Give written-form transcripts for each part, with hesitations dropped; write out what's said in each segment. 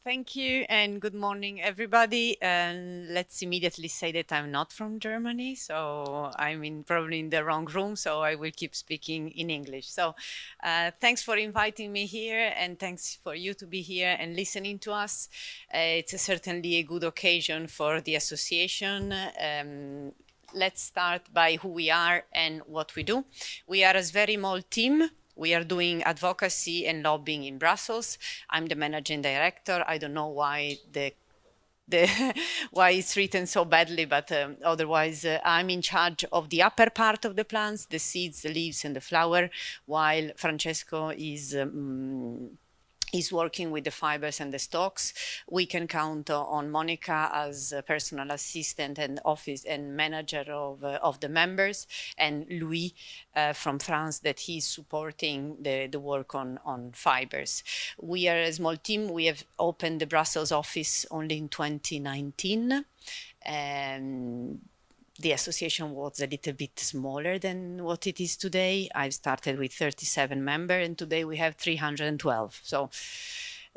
Thank you and good morning, everybody. And let's immediately say that I'm not from Germany, so probably in the wrong room, so I will keep speaking in English. So thanks for inviting me here, and thanks for you to be here and listening to us. It's certainly a good occasion for the association. Let's start by who we are and what we do. We are a very small team. We are doing advocacy and lobbying in Brussels. I'm the managing director. I don't know why why it's written so badly, but otherwise I'm in charge of the upper part of the plants, the seeds, the leaves, and the flower, while Francesco is working with the fibers and the stalks. We can count on Monica as a personal assistant and office and manager of the members, and Louis from France, that he's supporting the work on fibers. We are a small team. We have opened the Brussels office only in 2019. The association was a little bit smaller than what it is today. I started with 37 members, and today we have 312. So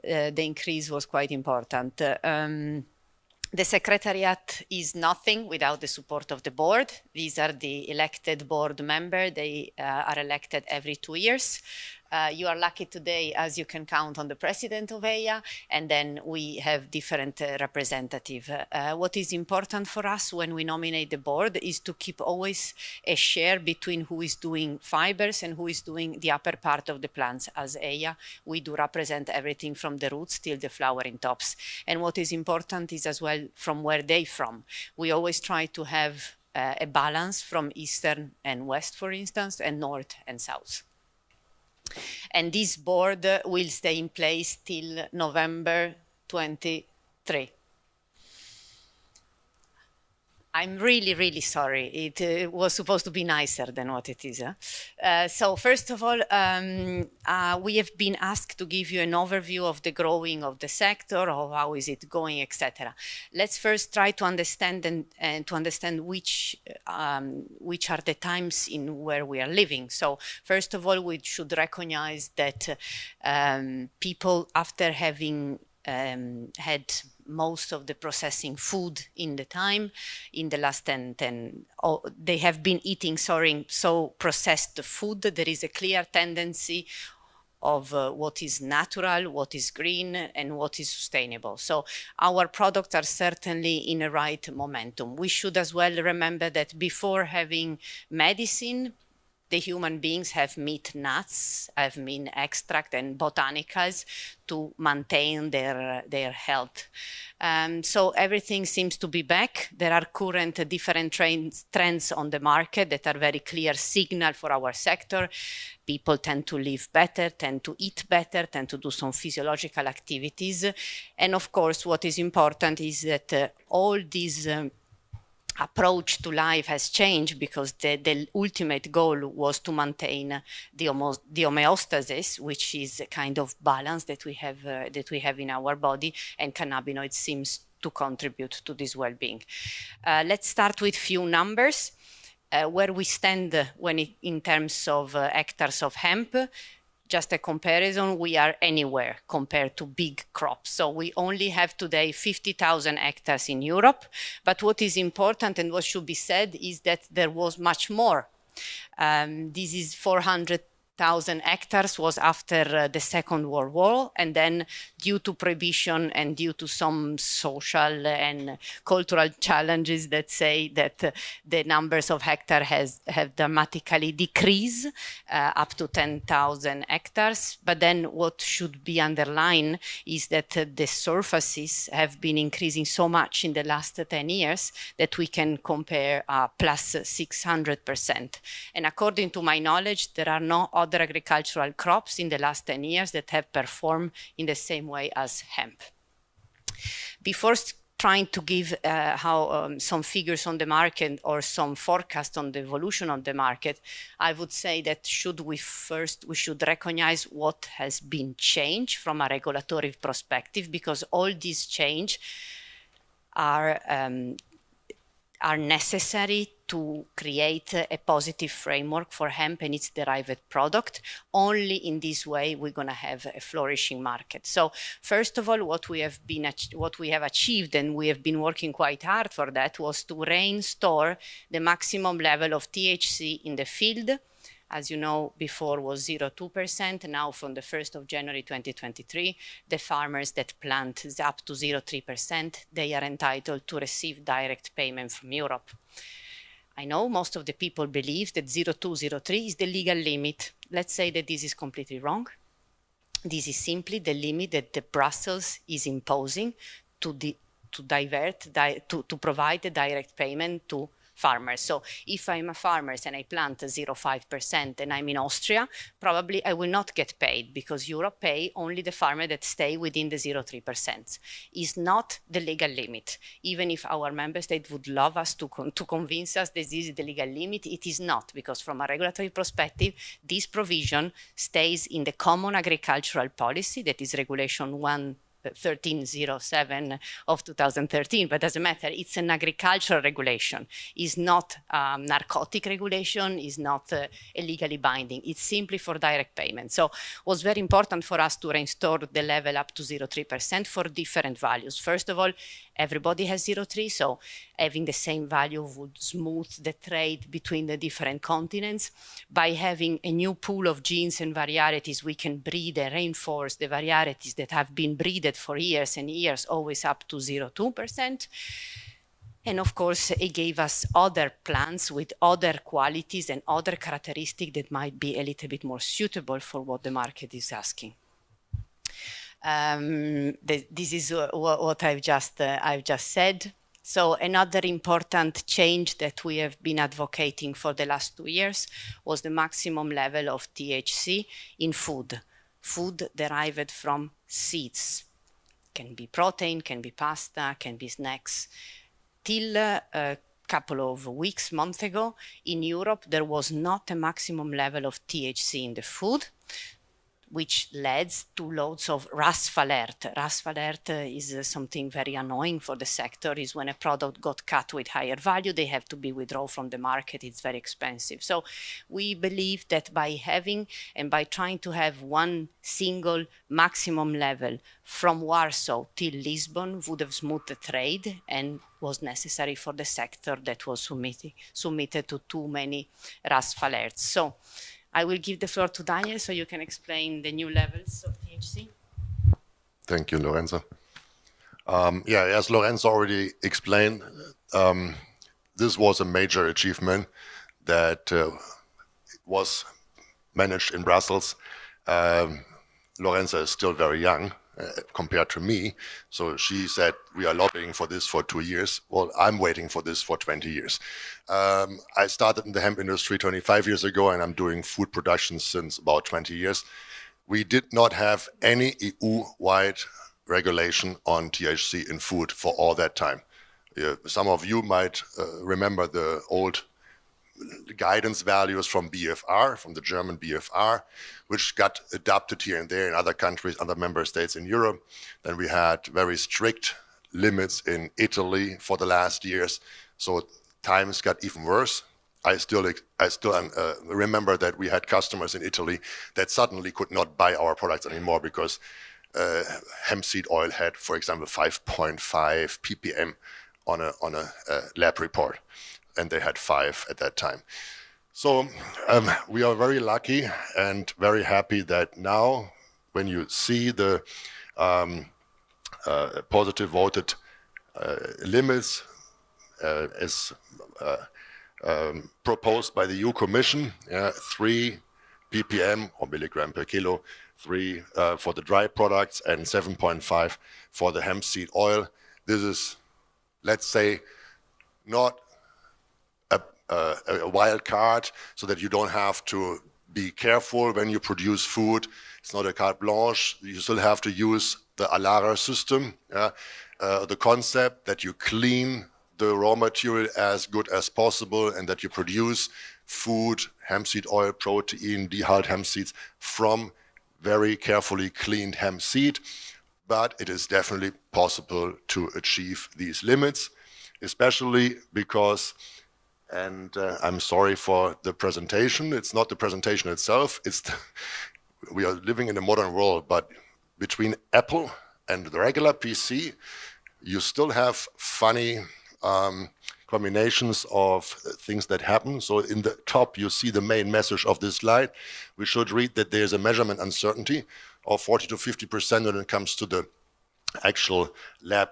the increase was quite important. The secretariat is nothing without the support of the board. These are the elected board members. They are elected every 2 years. You are lucky today, as you can count on the president of EIHA, and then we have different representatives. What is important for us when we nominate the board is to keep always a share between who is doing fibers and who is doing the upper part of the plants. As EIHA, we do represent everything from the roots till the flowering tops. And what is important is as well from where they from. We always try to have a balance from eastern and west, for instance, and north and south. And this board will stay in place till November 23. I'm really, really sorry. It was supposed to be nicer than what it is. So first of all, we have been asked to give you an overview of the growing of the sector, of how is it going, etc. Let's first try to understand and to understand which are the times in where we are living. So first of all, we should recognize that people, after having had most of the processing food in the last 10, they have been eating so processed food. There is a clear tendency of what is natural, what is green, and what is sustainable. So our products are certainly in a right momentum. We should as well remember that before having medicine, the human beings have meat, nuts, have meat extract, and botanicals to maintain their health. So everything seems to be back. There are current different trends on the market that are very clear signal for our sector. People tend to live better, tend to eat better, tend to do some physiological activities. And of course, what is important is that all these approach to life has changed, because the ultimate goal was to maintain the homeostasis, which is a kind of balance that we have in our body, and cannabinoids seems to contribute to this well-being. Let's start with few numbers. Where we stand in terms of hectares of hemp. Just a comparison, we are anywhere compared to big crops. So we only have today 50,000 hectares in Europe. But what is important and what should be said is that there was much more. This is 400,000 hectares was after the Second World War, and then due to prohibition and due to some social and cultural challenges that say that the numbers of hectares have dramatically decreased up to 10,000 hectares. But then what should be underlined is that the surfaces have been increasing so much in the last 10 years that we can compare plus 600%. And according to my knowledge, there are no other agricultural crops in the last 10 years that have performed in the same way as hemp. Before trying to give some figures on the market or some forecast on the evolution of the market, I would say that we should recognize what has been changed from a regulatory perspective, because all these change are are necessary to create a positive framework for hemp and its derived product. Only in this way we're going to have a flourishing market. So first of all, what we have achieved, and we have been working quite hard for that, was to restore the maximum level of THC in the field. As you know, before was 0.2%. Now from the 1st of January 2023, the farmers that plant is up to 0.3%. They are entitled to receive direct payment from Europe. I know most of the people believe that 0.2, 0.3 is the legal limit. Let's say that this is completely wrong. This is simply the limit that the Brussels is imposing to provide the direct payment to farmers. So if I'm a farmer and I plant 0.5% and I'm in Austria, probably I will not get paid because Europe pay only the farmer that stay within the 0.3%. Is not the legal limit. Even if our member state would love us to convince us that this is the legal limit, it is not, because from a regulatory perspective, this provision stays in the Common Agricultural Policy, that is Regulation 1307 of 2013, but doesn't matter. It's an agricultural regulation. It's not narcotic regulation. It's not illegally binding. It's simply for direct payment. So it was very important for us to restore the level up to 0.3% for different values. First of all, everybody has 0.3, so having the same value would smooth the trade between the different continents. By having a new pool of genes and varieties, we can breed and reinforce the varieties that have been breeded for years and years, always up to 0.2%. And of course, it gave us other plants with other qualities and other characteristics that might be a little bit more suitable for what the market is asking. This is what I've just said. So another important change that we have been advocating for the last 2 years was the maximum level of THC in food derived from seeds. Can be protein, can be pasta, can be snacks. Till a couple of weeks, months ago, in Europe, there was not a maximum level of THC in the food, which leads to loads of RASFalert. RASFalert is something very annoying for the sector, is when a product got cut with higher value, they have to be withdrawn from the market, it's very expensive. So we believe that by having and by trying to have one single maximum level from Warsaw till Lisbon would have smoothed the trade and was necessary for the sector that was submitted to too many RASFalerts. So I will give the floor to Daniel so you can explain the new levels of THC. Thank you, Lorenza. As Lorenza already explained, this was a major achievement that was managed in Brussels. Lorenza is still very young compared to me, so she said we are lobbying for this for 2 years. Well, I'm waiting for this for 20 years. I started in the hemp industry 25 years ago, and I'm doing food production since about 20 years. We did not have any EU-wide regulation on THC in food for all that time. Some of you might remember the old guidance values from BFR, from the German BFR, which got adopted here and there in other countries, other member states in Europe. Then we had very strict limits in Italy for the last years. So times got even worse. I still remember that we had customers in Italy that suddenly could not buy our products anymore because hemp seed oil had, for example, 5.5 ppm on a lab report, and they had 5 at that time. So we are very lucky and very happy that now, when you see the positive voted limits as proposed by the EU Commission, 3 ppm or milligram per kilo, 3 for the dry products and 7.5 for the hemp seed oil. This is, let's say, not a wild card, so that you don't have to be careful when you produce food. It's not a carte blanche. You still have to use the ALARA system, the concept that you clean the raw material as good as possible and that you produce food, hemp seed oil, protein, dehulled hemp seeds from very carefully cleaned hemp seed. But it is definitely possible to achieve these limits. especially because, and I'm sorry for the presentation, it's not the presentation itself, we are living in a modern world, but between Apple and the regular PC, you still have funny combinations of things that happen. So in the top, you see the main message of this slide. We should read that there's a measurement uncertainty of 40 to 50% when it comes to the actual lab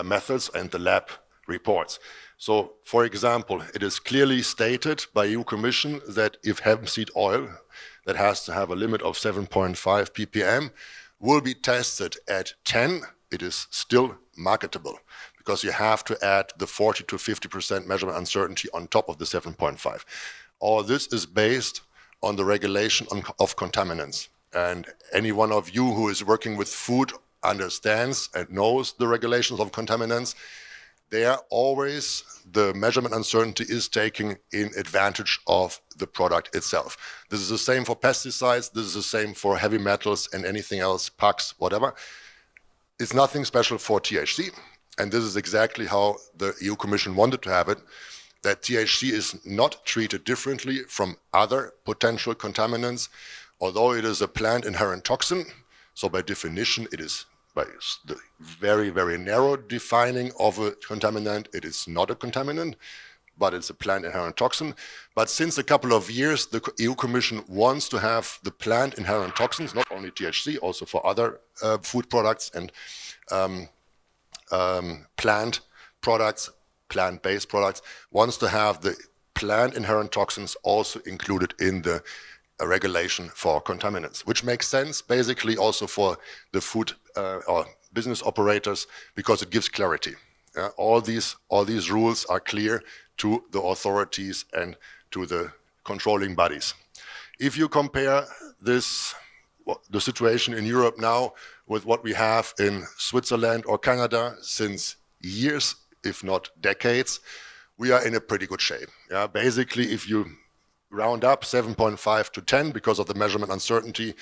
methods and the lab reports. So, for example, it is clearly stated by EU Commission that if hemp seed oil that has to have a limit of 7.5 ppm will be tested at 10, it is still marketable, because you have to add the 40 to 50% measurement uncertainty on top of the 7.5. All this is based on the regulation of contaminants. And any one of you who is working with food understands and knows the regulations of contaminants. There always the measurement uncertainty is taking in advantage of the product itself. This is the same for pesticides, this is the same for heavy metals and anything else, pucks, whatever. It's nothing special for THC, and this is exactly how the EU Commission wanted to have it, that THC is not treated differently from other potential contaminants, although it is a plant inherent toxin, so by definition it is by the very, very narrow defining of a contaminant, it is not a contaminant, but it's a plant inherent toxin. But since a couple of years, the EU Commission wants to have the plant inherent toxins, not only THC, also for other food products and plant products, plant-based products, wants to have the plant inherent toxins also included in the regulation for contaminants, which makes sense basically also for the food or business operators, because it gives clarity. All these rules are clear to the authorities and to the controlling bodies. If you compare this, the situation in Europe now with what we have in Switzerland or Canada since years, if not decades, we are in a pretty good shape. Basically, if you round up 7.5 to 10 because of the measurement uncertainty,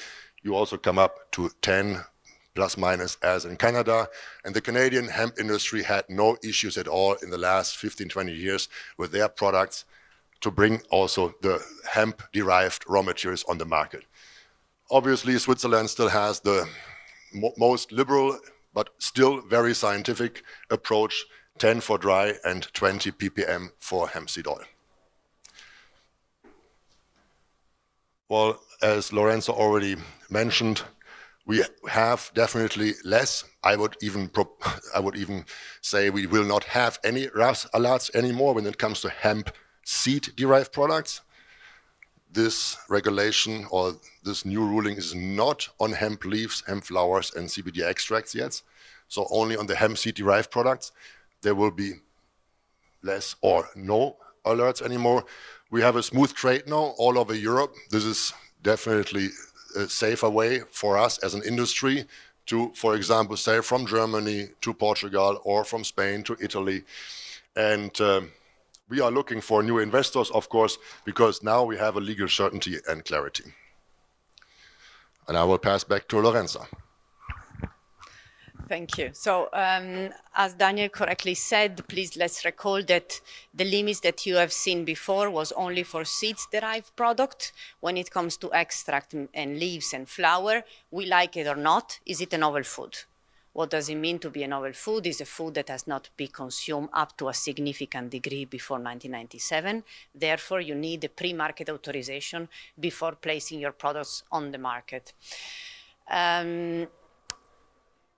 you also come up to 10 plus minus as in Canada. And the Canadian hemp industry had no issues at all in the last 15, 20 years with their products to bring also the hemp-derived raw materials on the market. Obviously, Switzerland still has the most liberal, but still very scientific approach, 10 for dry and 20 ppm for hemp seed oil. Well, as Lorenza already mentioned, we have definitely less. I would even say we will not have any RAS alerts anymore when it comes to hemp seed-derived products. This regulation or this new ruling is not on hemp leaves, hemp flowers, and CBD extracts yet. So only on the hemp seed-derived products, there will be less or no alerts anymore. We have a smooth trade now all over Europe. This is definitely a safer way for us as an industry to, for example, say from Germany to Portugal or from Spain to Italy. And we are looking for new investors, of course, because now we have a legal certainty and clarity. And I will pass back to Lorenza. Thank you. So as Daniel correctly said, please let's recall that the limits that you have seen before was only for seeds-derived product. When it comes to extract and leaves and flower, we like it or not, is it a novel food? What does it mean to be a novel food? Is a food that has not been consumed up to a significant degree before 1997. Therefore, you need a pre-market authorization before placing your products on the market.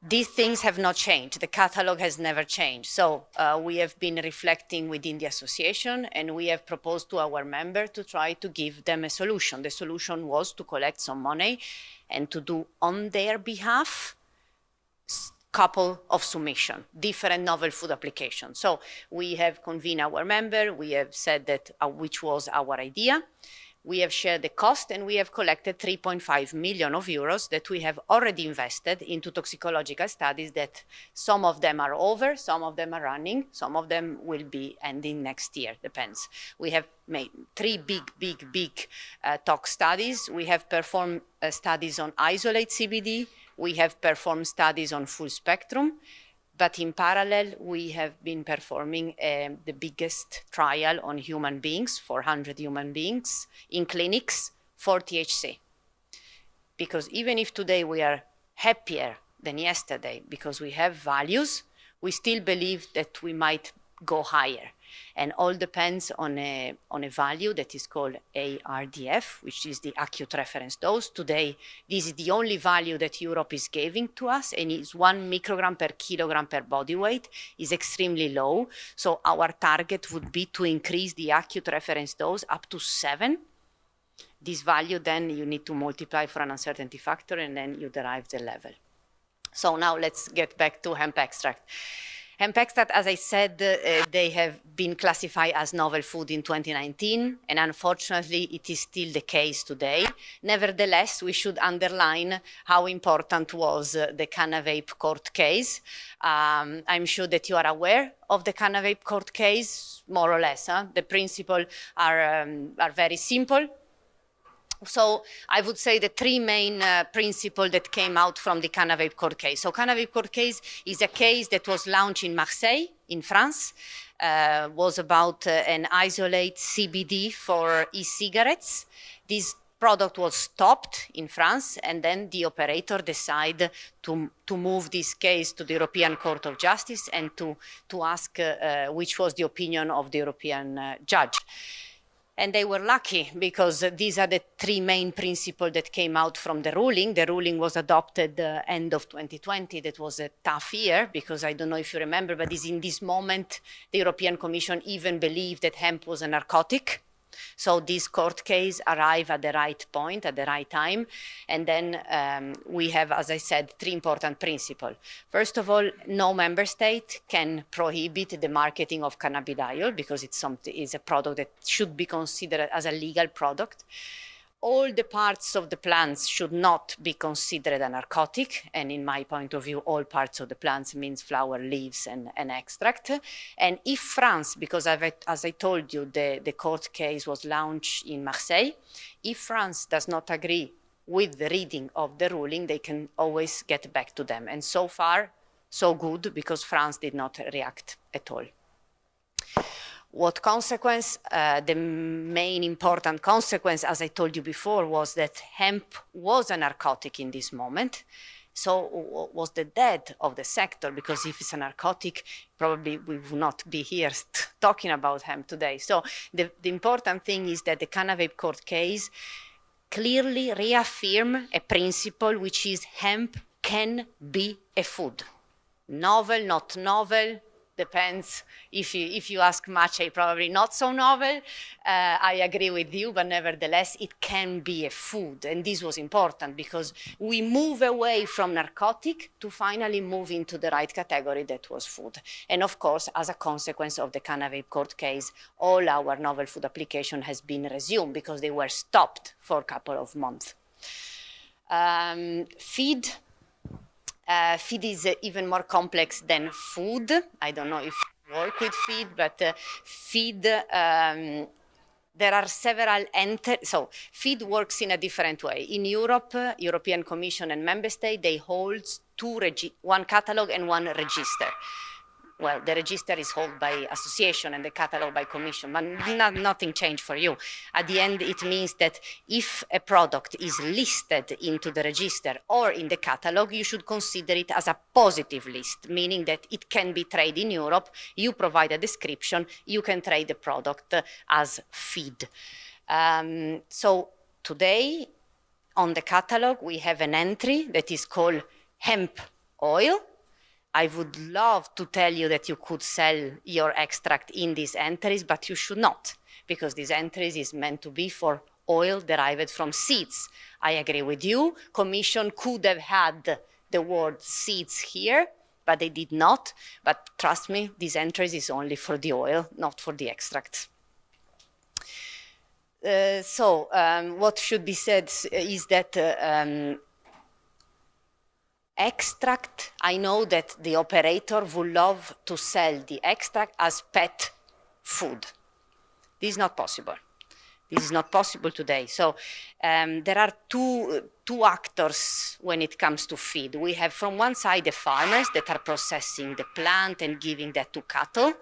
These things have not changed. The catalog has never changed. So we have been reflecting within the association, and we have proposed to our member to try to give them a solution. The solution was to collect some money and to do on their behalf couple of submission, different novel food applications. So we have convened our member, we have said that which was our idea. We have shared the cost, and we have collected 3.5 million euros that we have already invested into toxicological studies that some of them are over, some of them are running, some of them will be ending next year, depends. We have made 3 big tox studies. We have performed studies on isolate CBD. We have performed studies on full spectrum. But in parallel, we have been performing the biggest trial on human beings, 400 human beings, in clinics for THC. Because even if today we are happier than yesterday because we have values, we still believe that we might go higher. And all depends on a value that is called ARDF, which is the acute reference dose. Today, this is the only value that Europe is giving to us, and it's 1 microgram per kilogram per body weight, is extremely low. So our target would be to increase the acute reference dose up to 7. This value, then you need to multiply for an uncertainty factor, and then you derive the level. So now let's get back to hemp extract. Hemp extract, as I said, they have been classified as novel food in 2019, and unfortunately, it is still the case today. Nevertheless, we should underline how important was the Canna-Vape court case. I'm sure that you are aware of the Canna-Vape court case, more or less. The principles are very simple. So I would say the 3 main principles that came out from the Canna-Vape court case. So Canna-Vape court case is a case that was launched in Marseille, in France, was about an isolate CBD for e-cigarettes. This product was stopped in France, and then the operator decided to move this case to the European Court of Justice and to ask which was the opinion of the European judge. And they were lucky because these are the 3 main principles that came out from the ruling. The ruling was adopted end of 2020. That was a tough year because I don't know if you remember, but in this moment, the European Commission even believed that hemp was a narcotic. So this court case arrived at the right point, at the right time. And then we have, as I said, 3 important principles. First of all, no member state can prohibit the marketing of cannabidiol because it's a product that should be considered as a legal product. All the parts of the plants should not be considered a narcotic. And in my point of view, all parts of the plants means flower, leaves, and extract. And if France, because as I told you, the court case was launched in Marseille, if France does not agree with the reading of the ruling, they can always get back to them. And so far, so good, because France did not react at all. What consequence? The main important consequence, as I told you before, was that hemp was a narcotic in this moment. So was the death of the sector, because if it's a narcotic, probably we would not be here talking about hemp today. So the important thing is that the Canna-Vape court case clearly reaffirm a principle, which is hemp can be a food. Novel, not novel, depends. If you ask Maciej, probably not so novel. I agree with you, but nevertheless, it can be a food. And this was important because we move away from narcotic to finally move into the right category that was food. And of course, as a consequence of the Canna-Vape court case, all our novel food application has been resumed because they were stopped for a couple of months. Feed. Feed is even more complex than food. I don't know if you work with feed, but feed, there are several so feed works in a different way. In Europe, European Commission and Member State, they hold one catalog and one register. Well, the register is held by Association and the catalog by Commission, but nothing changed for you. At the end, it means that if a product is listed into the register or in the catalog, you should consider it as a positive list, meaning that it can be traded in Europe. You provide a description, you can trade the product as feed. So today, on the catalog, we have an entry that is called hemp oil. I would love to tell you that you could sell your extract in these entries, but you should not, because these entries is meant to be for oil derived from seeds. I agree with you. Commission could have had the word seeds here, but they did not. But trust me, these entries is only for the oil, not for the extract. What should be said is that extract, I know that the operator would love to sell the extract as pet food. This is not possible This is not possible today. So there are two actors when it comes to feed. We have from one side the farmers that are processing the plant and giving that to cattle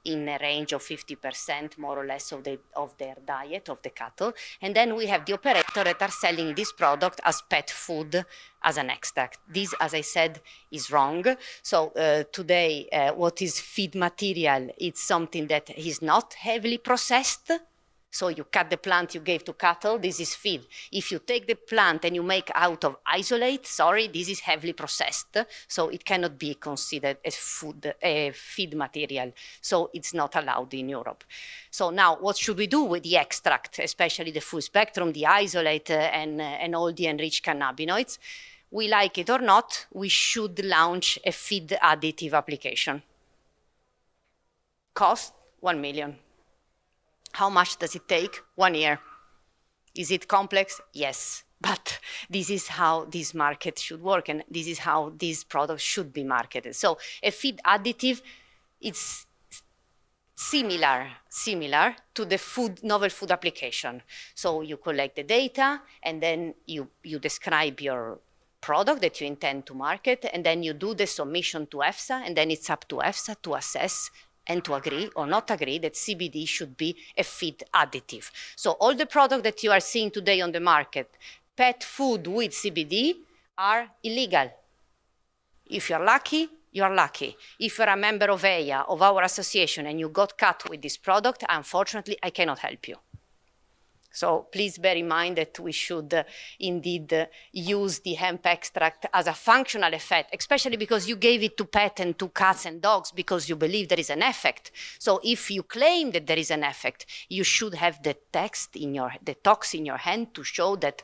in a range of 50% more or less of their diet of the cattle. And then we have the operator that are selling this product as pet food, as an extract. This, as I said, is wrong. So today, what is feed material? It's something that is not heavily processed. So you cut the plant you gave to cattle, this is feed. If you take the plant and you make out of isolate, sorry, this is heavily processed. So it cannot be considered as food, feed material. So it's not allowed in Europe. So now what should we do with the extract, especially the full spectrum, the isolate and all the enriched cannabinoids? We like it or not, we should launch a feed additive application. Cost 1 million. How much does it take? 1 year. Is it complex? Yes. But this is how this market should work, and this is how these products should be marketed. So a feed additive, it's similar to the novel food application. So you collect the data, and then you describe your product that you intend to market, and then you do the submission to EFSA, and then it's up to EFSA to assess and to agree or not agree that CBD should be a feed additive. So all the products that you are seeing today on the market, pet food with CBD, are illegal. If you're lucky, you are lucky. If you're a member of EIHA, of our association, and you got cut with this product, unfortunately, I cannot help you. So please bear in mind that we should indeed use the hemp extract as a functional effect, especially because you gave it to pets and to cats and dogs because you believe there is an effect. So if you claim that there is an effect, you should have the text in the tox in your hand to show that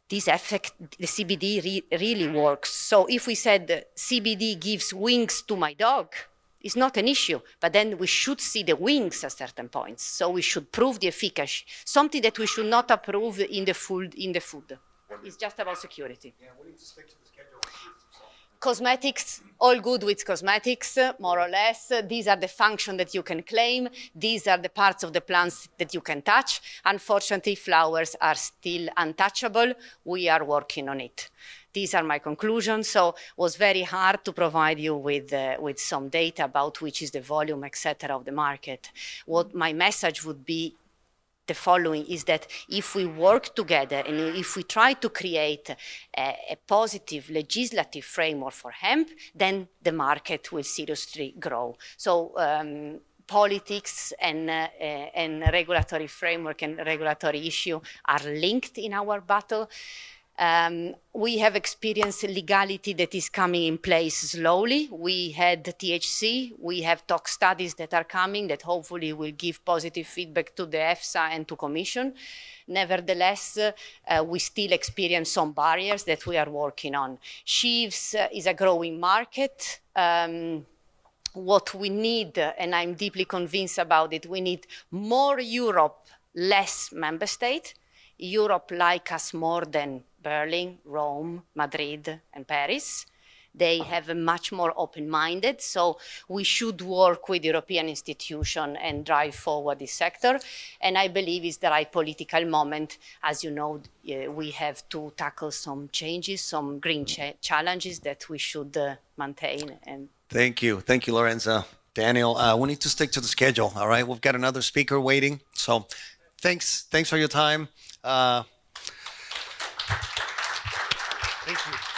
this effect, the CBD really works. So if we said CBD gives wings to my dog, it's not an issue, but then we should see the wings at certain points. So we should prove the efficacy, something that we should not approve in the food. It's just about security. Yeah, we need to stick to the schedule. Cosmetics, all good with cosmetics, more or less. These are the functions that you can claim. These are the parts of the plants that you can touch. Unfortunately, flowers are still untouchable. We are working on it. These are my conclusions. So it was very hard to provide you with some data about which is the volume, etc., of the market. What my message would be the following is that if we work together and if we try to create a positive legislative framework for hemp, then the market will seriously grow. So politics and regulatory framework and regulatory issue are linked in our battle. We have experienced legality that is coming in place slowly. We had THC, we have tox studies that are coming that hopefully will give positive feedback to the EFSA and to Commission. Nevertheless, we still experience some barriers that we are working on. Sheaves is a growing market. What we need, and I'm deeply convinced about it, we need more Europe, less member state. Europe like us more than Berlin, Rome, Madrid, and Paris. They have a much more open-minded, so we should work with European institutions and drive forward this sector. And I believe it's the right political moment. As you know, we have to tackle some changes, some green challenges that we should maintain. And Thank you, Lorenza. Daniel, we need to stick to the schedule, all right? We've got another speaker waiting, so thanks for your time. Thank you.